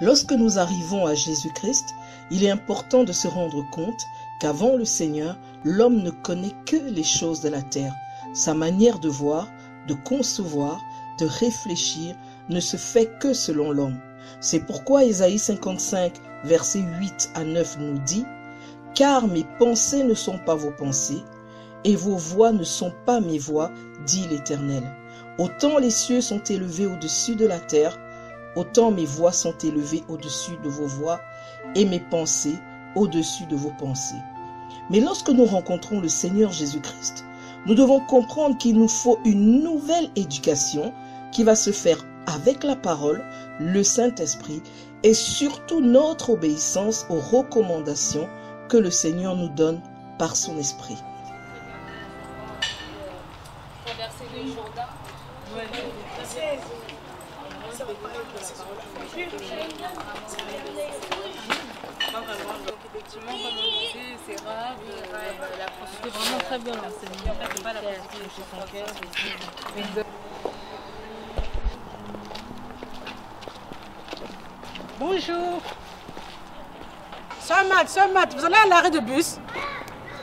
Lorsque nous arrivons à Jésus-Christ, il est important de se rendre compte qu'avant le Seigneur, l'homme ne connaît que les choses de la terre. Sa manière de voir, de concevoir, de réfléchir ne se fait que selon l'homme. C'est pourquoi Ésaïe 55, versets 8 à 9 nous dit « Car mes pensées ne sont pas vos pensées, et vos voix ne sont pas mes voix, dit l'Éternel. Autant les cieux sont élevés au-dessus de la terre, autant mes voix sont élevées au-dessus de vos voix, et mes pensées au-dessus de vos pensées. » Mais lorsque nous rencontrons le Seigneur Jésus-Christ, nous devons comprendre qu'il nous faut une nouvelle éducation qui va se faire avec la parole, le Saint-Esprit et surtout notre obéissance aux recommandations que le Seigneur nous donne par son Esprit. Traverser le Jourdain. Donc effectivement, comme on disait, c'est rare, c'est vraiment très bien l'enseignement. C'est pas la possibilité chez son cœur. Bonjour. Sœur Matt, vous allez à l'arrêt de bus?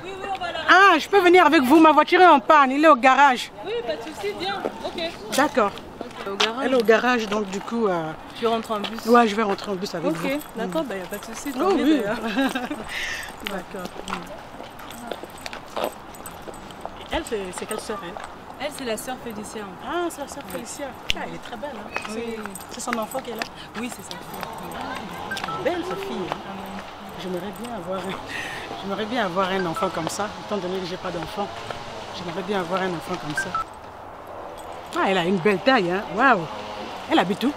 Oui, on va à l'arrêt. Ah, je peux venir avec vous, ma voiture est en panne, il est au garage. Oui, pas de souci, viens. Ok. D'accord. Au garage. Elle est au garage, donc du coup... Tu rentres en bus? Ouais, je vais rentrer en bus avec vous. Ok, d'accord, il n'y a pas de souci. Oh, oui. D'accord. Elle, c'est quelle sœur, elle? Elle, c'est la sœur Félicia. Ah, c'est la sœur Félicia. Ah, elle est très belle, hein? Oui. C'est son enfant qui est là? Oui, c'est sa fille. Belle, sa fille. J'aimerais bien avoir un enfant comme ça, étant donné que j'ai pas d'enfant. J'aimerais bien avoir un enfant comme ça. Ah, elle a une belle taille, hein? Waouh! Elle habite où?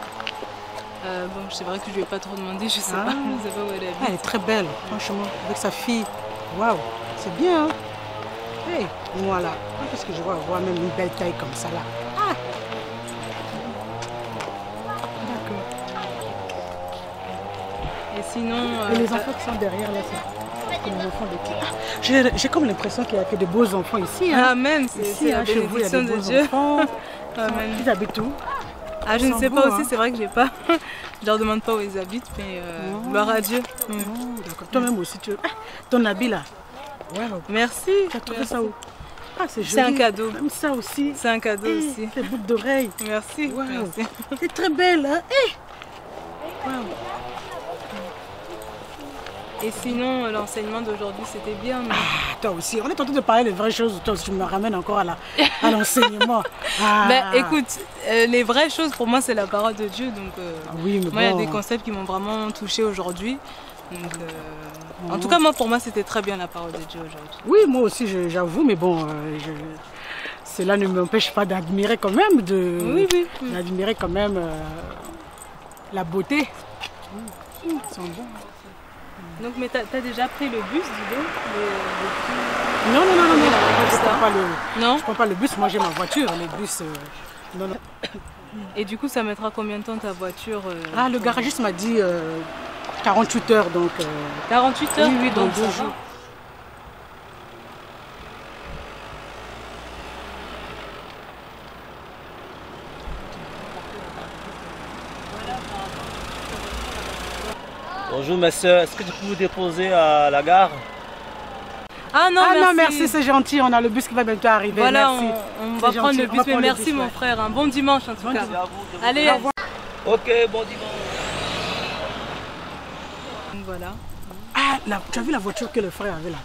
Bon, c'est vrai que je lui ai pas trop demandé, je sais pas. Je sais pas où elle habite. Elle est très belle, franchement, avec sa fille. Waouh! C'est bien, hein? Hey, voilà. Qu'est-ce que je vais avoir même une belle taille comme ça là? Ah! D'accord. Et sinon... Et les enfants qui sont derrière là, c'est les enfants de qui? Ah, j'ai comme l'impression qu'il y a que de beaux enfants ici. Hein? Ah, même, c'est la chez vous, il y a bénédiction de de beaux Dieu. enfants. Même. Ils habitent où? Ah, je ne sais beaux, pas aussi, hein. c'est vrai que j'ai pas. Je leur demande pas où ils habitent, mais gloire à Dieu. Oh, d'accord. Toi-même aussi, ah, ton habit là. Wow. Merci. Tu as trouvé ça où? Ah, c'est joli. C'est un cadeau. Même ça aussi. C'est un cadeau aussi. Les boucles d'oreilles. Merci. Wow. Merci. C'est très belle, hein? Wow. Et sinon, l'enseignement d'aujourd'hui, c'était bien. Mais... Ah, toi aussi, on est en train de parler des vraies choses. Toi, tu me ramènes encore à l'enseignement. Ah. Ben, écoute, les vraies choses, pour moi, c'est la parole de Dieu. Donc, oui, mais moi, il bon. y a des concepts qui m'ont vraiment touchée aujourd'hui. Donc, en tout cas, moi, pour moi, c'était très bien la parole de Dieu aujourd'hui. Oui, moi aussi, j'avoue, mais bon, cela ne m'empêche pas d'admirer quand même, d'admirer quand même la beauté. Ils sont bons. Donc, mais t'as déjà pris le bus, dis donc Non, Non. Je prends pas le bus, moi j'ai ma voiture, les bus, non. Et du coup, ça mettra combien de temps ta voiture Ah, le garagiste m'a dit 48 heures, donc... 48 heures? Oui, dans 2 jours. Bonjour ma soeur, est-ce que tu peux vous déposer à la gare? Ah non, merci. Non, merci, c'est gentil, on a le bus qui va bientôt arriver. Voilà, merci. on va prendre le bus, mais merci mon frère, un bon dimanche en tout cas. Allez, au revoir. Ok, bon dimanche. Voilà. Ah, là, tu as vu la voiture que le frère avait là?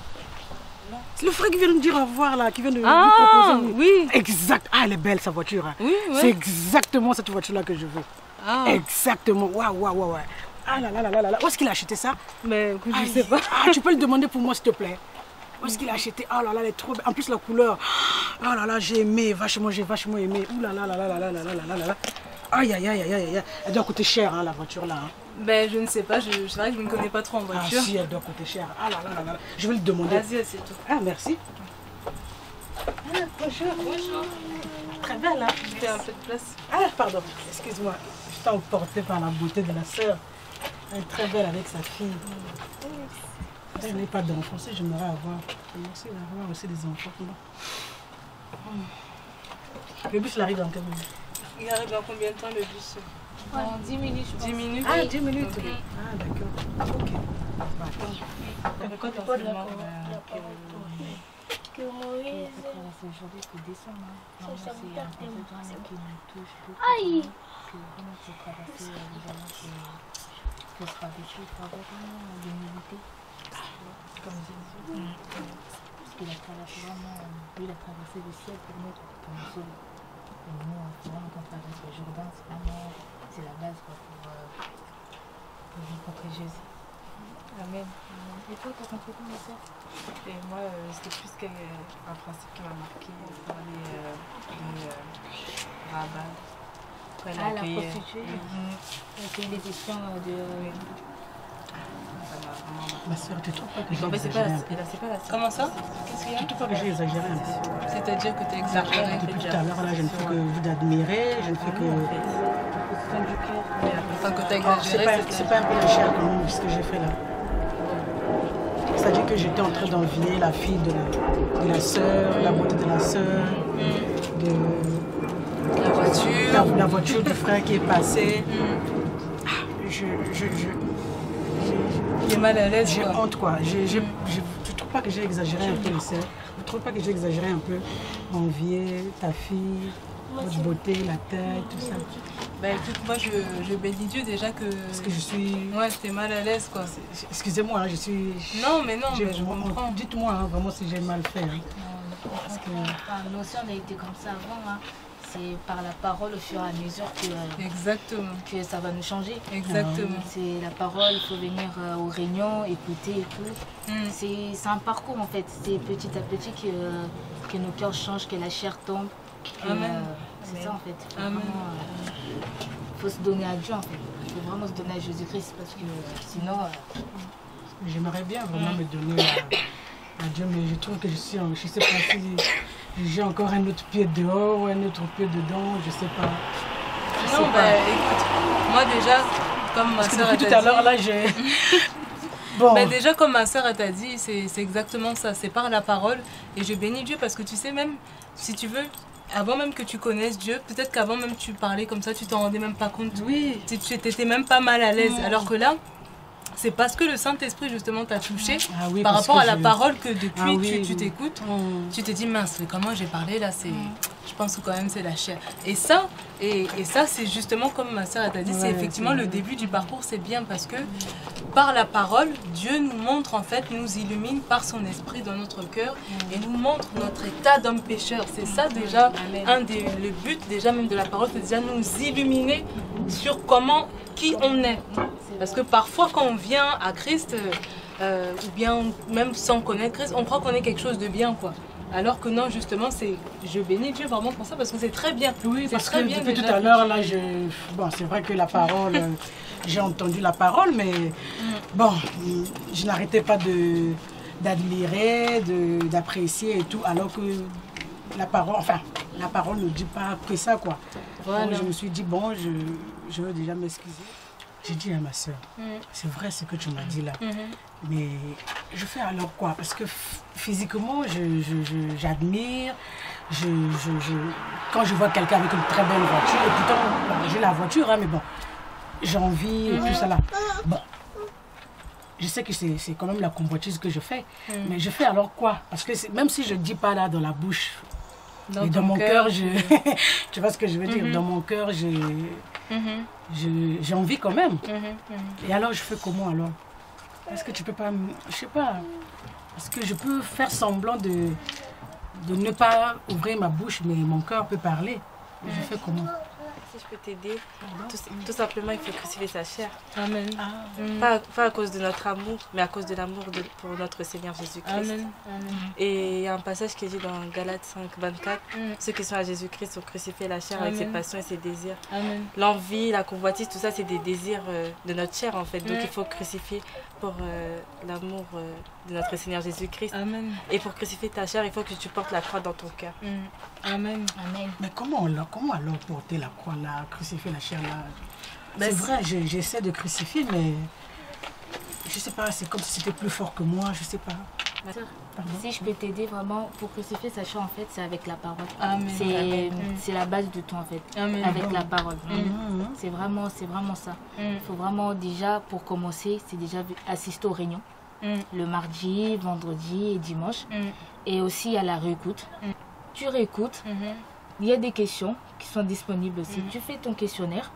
C'est le frère qui vient nous dire au revoir là, qui vient de nous proposer. Oui. Exact. Ah, elle est belle sa voiture. Hein. Oui, ouais. C'est exactement cette voiture là que je veux. Ah. Exactement. Waouh. Ah là là. Où est-ce qu'il a acheté ça? Mais écoute, je sais pas. Ah, tu peux le demander pour moi s'il te plaît. Où est-ce qu'il a acheté? Oh là là, elle est trop belle. En plus la couleur. Oh là là, j'ai aimé, j'ai vachement aimé. Ouh là là. Aïe. Elle doit coûter cher hein, la voiture là. Hein. Ben je ne sais pas, c'est vrai que je ne connais pas trop en voiture. Ah si, elle doit coûter cher. Ah là. Je vais lui demander. Vas-y, c'est tout. Ah merci. Ah, bonjour. Très belle hein. Je fais un peu de place. Ah pardon, excuse-moi. Je t'ai emportée par la beauté de la sœur. Elle est très belle avec sa fille. Elle n'est pas d'enfant, si j'aimerais avoir. J'aimerais avoir aussi des enfants. Le bus il arrive dans quelle minute? Il arrive dans combien de temps le bus? Dans 10 minutes, je pense. 10 minutes. Ah, 10 minutes. Ah, d'accord. Ok. Pourquoi tu parles de la Que Moïse. C'est aujourd'hui que descendre. Ça me perd des mots. Qui nous touche beaucoup. Aïe. Que vraiment pour traverser les jalons, que ce soit vécu, il faut avoir vraiment l'humilité. Comme Jésus. Parce qu'il a traversé vraiment, lui il a traversé le ciel pour nous sauver. Et nous, vraiment quand on traverse le Jourdain, c'est la base quoi, pour rencontrer Jésus. Amen. Et toi, tu as rencontré comment ça? Et moi, c'était plus qu'un principe qui m'a marqué. Parler de Rabat. Ah, la prostituée. Qui est l'édition de... Ça m'a vraiment marqué. Ma soeur, tu trouves pas que j'ai En fait, exagéré un peu? c'est pas la Comment ça? Qu'est-ce qu'il y a? Tu trouves pas que j'ai exagéré un peu? C'est-à-dire que tu es exagéré. Depuis tout à l'heure, là, je ne fais que vous admirer, je ne fais que... Enfin, que tu as Oh, exagéré, c'est pas un peu la chair quand même, ce que j'ai fait là. C'est-à-dire que j'étais en train d'envier la fille de la sœur, la beauté de la sœur, de la voiture. la voiture du frère qui est passée. Tu es mal à l'aise, J'ai quoi. honte quoi. Je trouve pas que j'ai exagéré un peu, sœur. Je trouve pas que j'ai exagéré un peu. Envier ta fille, votre beauté, la tête, tout ça. Bah écoute, moi je bénis Dieu déjà que... Parce que je suis... Ouais, t'es mal à l'aise, quoi. Excusez-moi, hein, je suis... Non, mais j'ai je vraiment- comprends. Dites-moi hein, vraiment si j'ai mal fait. Hein. Parce que... Nous aussi, on a été comme ça avant. Hein. C'est par la parole au fur et à mesure Exactement. que ça va nous changer. Exactement. C'est la parole, il faut venir aux réunions, écouter et tout. C'est un parcours en fait. C'est petit à petit que nos cœurs changent, que la chair tombe. Amen. C'est ça en fait. Amen. Il faut se donner à Dieu en fait. Il faut vraiment se donner à Jésus-Christ parce que sinon... J'aimerais bien vraiment me donner à Dieu, mais je trouve que je sais pas si j'ai encore un autre pied dehors ou un autre pied dedans, je sais pas. Je sais Non, pas. bah écoute, moi déjà, comme ma Parce que soeur depuis tout à l'heure, là, j'ai... Bon, bah déjà, comme ma soeur t'a dit, c'est exactement ça. C'est par la parole. Et je bénis Dieu parce que tu sais, même si tu veux, avant même que tu connaisses Dieu, peut-être qu'avant même tu parlais comme ça, tu t'en rendais même pas compte. oui. Tu étais même pas mal à l'aise. Alors que là, c'est parce que le Saint-Esprit justement t'a touché Ah oui, par parce rapport que à la parole que depuis Ah oui, tu oui. t'écoutes. Tu te dis mince, mais comment j'ai parlé là, c'est je pense que quand même c'est la chair. Et ça c'est justement comme ma soeur t'a dit, c'est Ouais, effectivement c'est le vrai. début du parcours, c'est bien parce que par la parole, Dieu nous montre en fait, nous illumine par son esprit dans notre cœur et nous montre notre état d'homme pécheur. C'est ça déjà le but déjà même de la parole, c'est déjà nous illuminer sur qui on est. Parce que parfois quand on vient à Christ, ou bien même sans connaître Christ, on croit qu'on est quelque chose de bien quoi. Alors que non, justement, je bénis Dieu vraiment pour ça parce que c'est très bien. Oui, C'est parce très que bien depuis déjà. tout à l'heure, là, bon, c'est vrai que la parole, j'ai entendu la parole, mais bon, je n'arrêtais pas d'admirer, d'apprécier et tout, alors que la parole ne dit pas que ça, quoi. Voilà. Donc, je me suis dit, bon, je veux déjà m'excuser. J'ai dit à ma soeur, c'est vrai ce que tu m'as dit là, mais je fais alors quoi? Parce que physiquement, j'admire, quand je vois quelqu'un avec une très belle voiture, et pourtant, bon, j'ai la voiture, hein, mais bon, j'ai envie et tout ça là. Bon, je sais que c'est quand même la convoitise que je fais, mais je fais alors quoi? Parce que même si je ne dis pas là dans la bouche, mais dans mon cœur, tu vois ce que je veux dire? Dans mon cœur, j'ai envie quand même. Et alors, je fais comment alors? Est-ce que tu peux pas... Je sais pas. Est-ce que je peux faire semblant de ne pas ouvrir ma bouche, mais mon cœur peut parler? Je fais comment? Si je peux t'aider, tout simplement, il faut crucifier sa chair. Amen. Pas à cause de notre amour, mais à cause de l'amour pour notre Seigneur Jésus-Christ. Amen. Et il y a un passage qui est dit dans Galates 5, 24, ceux qui sont à Jésus-Christ ont crucifié la chair avec ses passions et ses désirs. Amen. L'envie, la convoitise, tout ça, c'est des désirs de notre chair en fait. Donc il faut crucifier pour l'amour de notre Seigneur Jésus-Christ. Amen. Et pour crucifier ta chair, il faut que tu portes la croix dans ton cœur. Amen. Amen. Mais comment alors porter la croix là, crucifier la chair là? Ben, c'est vrai, j'essaie de crucifier, mais je sais pas, c'est comme si c'était plus fort que moi, je sais pas. Ma sœur, Pardon. si je peux t'aider vraiment pour crucifier, sachant en fait, c'est avec la parole. Amen. C'est la base de tout en fait. Amen. Avec la parole. Mhm. C'est vraiment ça. Il faut vraiment déjà, pour commencer, c'est déjà assister aux réunions. Le mardi, vendredi et dimanche. Et aussi à la réécoute. Tu réécoutes. Il y a des questions qui sont disponibles aussi. Tu fais ton questionnaire.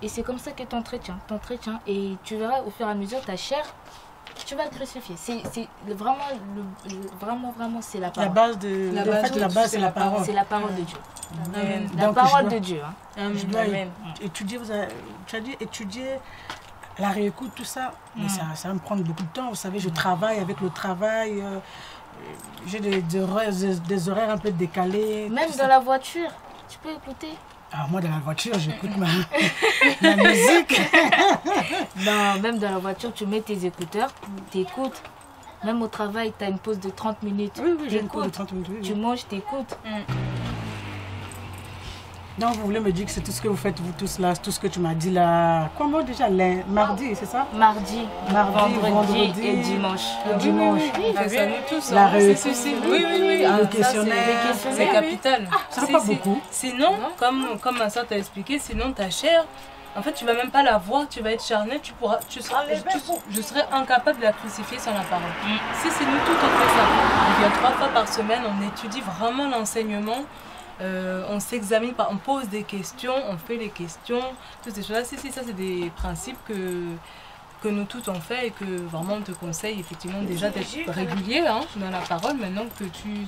Et c'est comme ça que tu t'entretiens. Et tu verras au fur et à mesure ta chair, tu vas le crucifier. C'est vraiment, vraiment, c'est la La parole. base de La en base fait, de la tout, base c'est c'est la la parole. C'est la parole de Dieu. Amen. La Donc, parole je dois- de Dieu. Hein. Je dois Amen. étudier, tu as dit étudier la réécoute, tout ça. Mais ça va me prendre beaucoup de temps. Vous savez, je travaille avec le travail. J'ai des horaires un peu décalés. Même tout dans ça. la voiture, tu peux écouter. Alors moi, dans la voiture, j'écoute ma musique. Non, même dans la voiture, tu mets tes écouteurs, tu écoutes. Même au travail, tu as une pause de 30 minutes. Oui, j'ai une pause de T'écoutes. 30 minutes. Oui, Tu oui. manges, tu écoutes. Donc, vous voulez me dire que c'est tout ce que vous faites, vous tous là, tout ce que tu m'as dit là. Comment déjà, mardi, c'est ça? Mardi, vendredi et vendredi dimanche. et dimanche. On fait ça nous tous. La hein. réussite. Oui. Ah, Le ça, questionnaire. c'est capital. Ça va pas beaucoup. Sinon, comme ma soeur t'a expliqué, sinon ta chair, en fait, tu vas même pas la voir, tu vas être charnel, je serais incapable de la crucifier sans la parole. Si c'est nous tous on fait ça. On vient 3 fois par semaine, on étudie vraiment l'enseignement. On s'examine, on pose des questions, on fait les questions, toutes ces choses-là. Si, ça c'est des principes que nous tous on fait et que vraiment on te conseille effectivement déjà d'être régulier hein, dans la parole. Maintenant que tu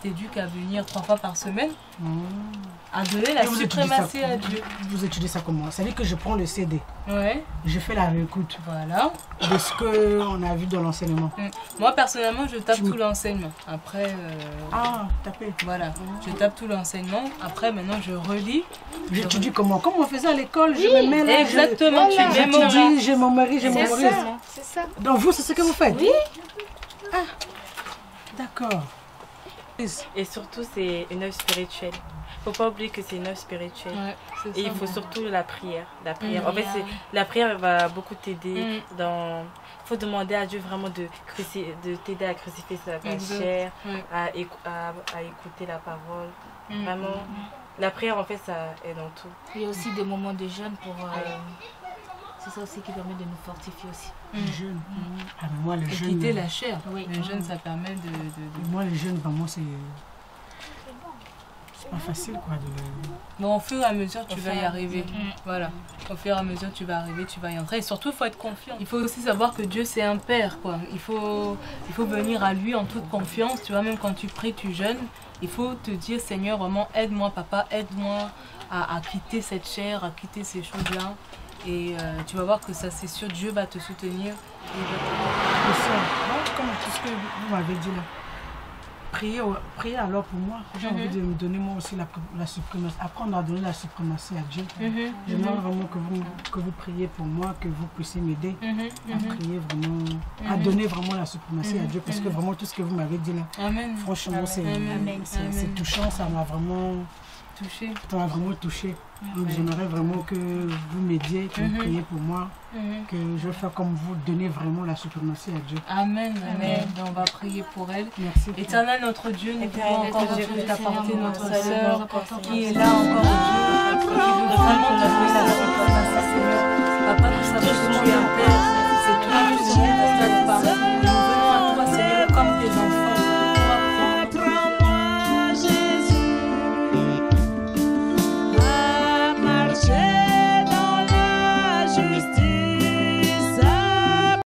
t'éduques à venir 3 fois par semaine, à donner la Et vous étudiez ça suprématie à Dieu. Vous étudiez ça comment? Ça veut dire que je prends le CD, Ouais, je fais la réécoute voilà. de ce qu'on a vu dans l'enseignement. Moi personnellement je tape Tu- tout l'enseignement. Après, Ah, tapez. voilà, je tape tout l'enseignement. Après maintenant je relis. J'étudie comment? Comme on faisait à l'école, je me mets là. Exactement, tu mémorises. J'étudie, je mémorise, je C'est mémorise. ça, c'est ça. Donc vous, c'est ce que vous faites? Oui. Ah, d'accord. Et surtout, c'est une œuvre spirituelle. Faut pas oublier que c'est une œuvre spirituelle. Ouais, c'est Et ça. il faut surtout la prière. La prière. Mm. En fait, la prière va beaucoup t'aider Mm. dans. Il faut demander à Dieu vraiment de t'aider à crucifier ta Exact. chair, Ouais. à écouter la parole. Mm. Vraiment, la prière en fait, ça est dans tout. Il y a aussi des moments de jeûne pour. C'est ça aussi qui permet de nous fortifier aussi. Le jeûne. Ah, mais moi, le Et jeûne. quitter la chair. Oui. Le jeûne, ça permet de... Moi, le jeûne, vraiment, c'est pas facile, quoi. Bon, au fur et à mesure, tu vas y arriver. Mm. Voilà. Au fur et à mesure, tu vas arriver, tu vas y entrer. Et surtout, il faut être confiant. Il faut aussi savoir que Dieu, c'est un Père, quoi. Il faut venir à lui en toute confiance. Tu vois, même quand tu pries, tu jeûnes, il faut te dire, Seigneur, vraiment, aide-moi, papa, aide-moi à quitter cette chair, à quitter ces choses-là. Et tu vas voir que ça, c'est sûr, Dieu va te soutenir. Il va te- Le soir, bon, comme tout ce que vous m'avez dit là. Priez alors pour moi. J'ai envie de me donner moi aussi la suprématie. Apprendre à donner la suprématie à Dieu. J'aimerais vraiment que vous priez pour moi, que vous puissiez m'aider à prier vraiment, à donner vraiment la suprématie à Dieu. Parce que vraiment tout ce que vous m'avez dit là, Amen. franchement, c'est Amen. touchant, ça m'a vraiment touché. Donc j'aimerais vraiment que vous m'aidiez, que vous priez pour moi, que je vais faire comme vous, donner vraiment la suprématie à Dieu. Amen. Amen. On va prier pour elle. Merci. Éternel notre Dieu, nous pouvons encore Dieu, aujourd'hui t'apporter notre Seigneur, sœur Seigneur, qui est là encore Dieu, qui veut vraiment donner la suprématie, Seigneur. Papa, nous savons